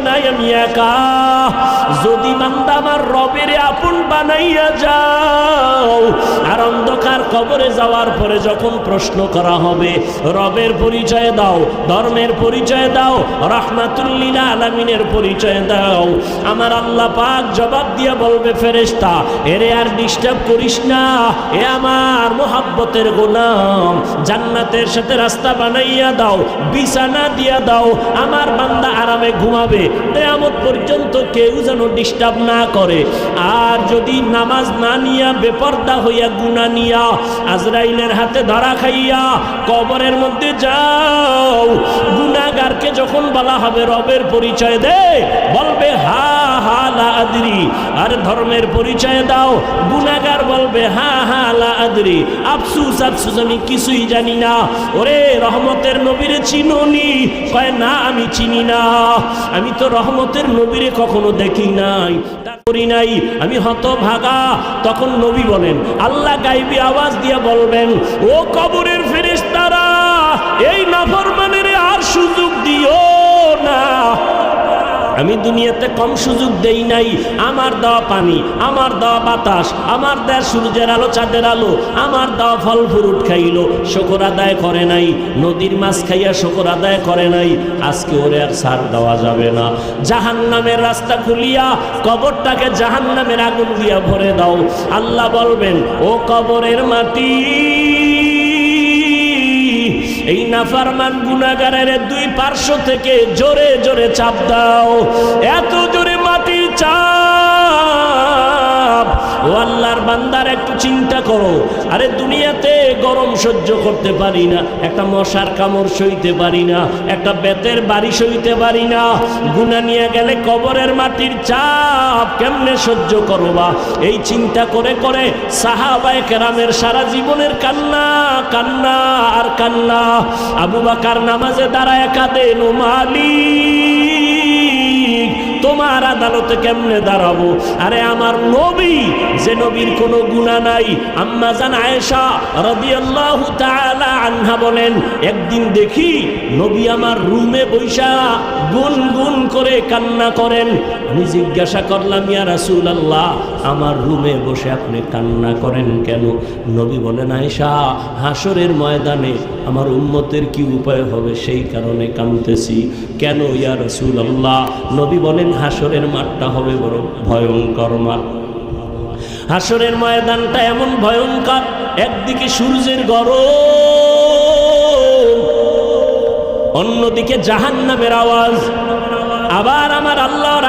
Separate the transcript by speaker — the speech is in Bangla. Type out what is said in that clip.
Speaker 1: নাই, আমি একা। যদি বান্দা আমার রবের আপন বানাইয়া যাও, আর অন্ধকার কবরে যাওয়ার পরে যখন প্রশ্ন করা হবে, রবের পরিচয় দাও, ধর্মের পরিচয় দাও, রাহমাতুল লিল আলামিনের পরিচয় দাও, আমার আল্লাহ পাক জবাব দিয়া বলবে, ফেরেশতা এরে আর ডিস্টার্ব করিস না, এ আমার মুহাব্বতের গোলাম, জান্নাতের সাথে রাস্তা বানাইয়া দাও, বিছানা দিয়া দাও, আমার বান্দা আরামে ঘুমাবে, কিয়ামত পর্যন্ত কেউ যেন ডিস্টার্ব না করে। আর যদি নামাজ না নিয়া, বেপরদা হইয়া, গুনাহ নিয়া, আজরাইলের হাতে ধরা খাইয়া কবরের মধ্যে যাও, গুনাহগারকে যখন বলা হবে রবের পরিচয় দে, বলবে হা হা লা আদরি। আর ধর্মের পরিচয় দাও, গুনাহগার বলবে হা হা লা আদরি, আফসুস আফসুস, আমি কিছুই জানি না। ওরে রহমতের নবীরে চিনোনি? কয় না, আমি চিনি না, আমি তো রহমতের নবীরে কখনো দেখি নাই, করি নাই, আমি হতভাগা। তখন নবী বলেন, আল্লাহ গায়বী আওয়াজ দিয়া বলবেন, ও কবরের ফেরেশতারা, এই নাফরমানের আর সুযোগ দিও না। আমি দুনিয়াতে কম সুযোগ দেই নাই, আমার দেওয়া পানি, আমার দেওয়া বাতাস, আমার দেওয়া সূর্যের আলো, চাঁদের আলো, আমার দেওয়া ফল ফ্রুট খাইলো, শুকর আদায় করে নাই, নদীর মাছ খাইয়া শুকর আদায় করে নাই, আজকে ওরে আর ছাড় দেওয়া যাবে না। জাহান্নামের রাস্তা খুলিয়া কবরটাকে জাহান্নামের আগুন দিয়া ভরে দাও। আল্লাহ বলবেন, ও কবরের মাটি, এই নাফরমান গুনাহগারের দুই পার্শ্ব থেকে জোরে জোরে চাপ দাও, এত জোরে মাটির চাপ। ও আল্লাহর বান্দার একটু চিন্তা করো, আরে দুনিয়াতে গরম সহ্য করতে পারি না, একটা মশার কামড় সইতে পারি না, একটা বেতের বাড়ি সইতে পারি না, গুনাহ নিয়ে গেলে কবরের মাটির চাপ কেমনে সহ্য করবা? এই চিন্তা করে করে সাহাবায়ে কেরামের সারা জীবনের কান্না, কান্না আর কান্না। আবু বকর নামাজে দাঁড়ায় কাঁদেন, ও মালিক, তোমার আদালতে কেমনে দাঁড়াবো? আরে আমার নবী, যে নবীর কোনো গুনাহ নাই, আম্মা জান আয়েশা রাদিয়াল্লাহু তাআলা আনহা বলেন, একদিন দেখি নবী আমার রুমে বৈশা গুনগুন করে কান্না করেন। আমি জিজ্ঞাসা করলাম, ইয়া রাসূলুল্লাহ, আমার রুমে বসে আপনি কান্না করেন কেন? নবী বলেন, আয়েশা, হাসরের ময়দানে আমার উম্মতের কি উপায় হবে সেই কারণে কাঁদতেছি। কেন ইয়া রাসূলুল্লাহ? নবী বলেন, হাসরের মাঠটা হবে বড় ভয়ঙ্কর মাঠ। হাসরের ময়দানটা এমন ভয়ঙ্কর, একদিকে সূর্যের গরম, অন্যদিকে জাহান্নামের আওয়াজ, আবার আমার আল্লাহর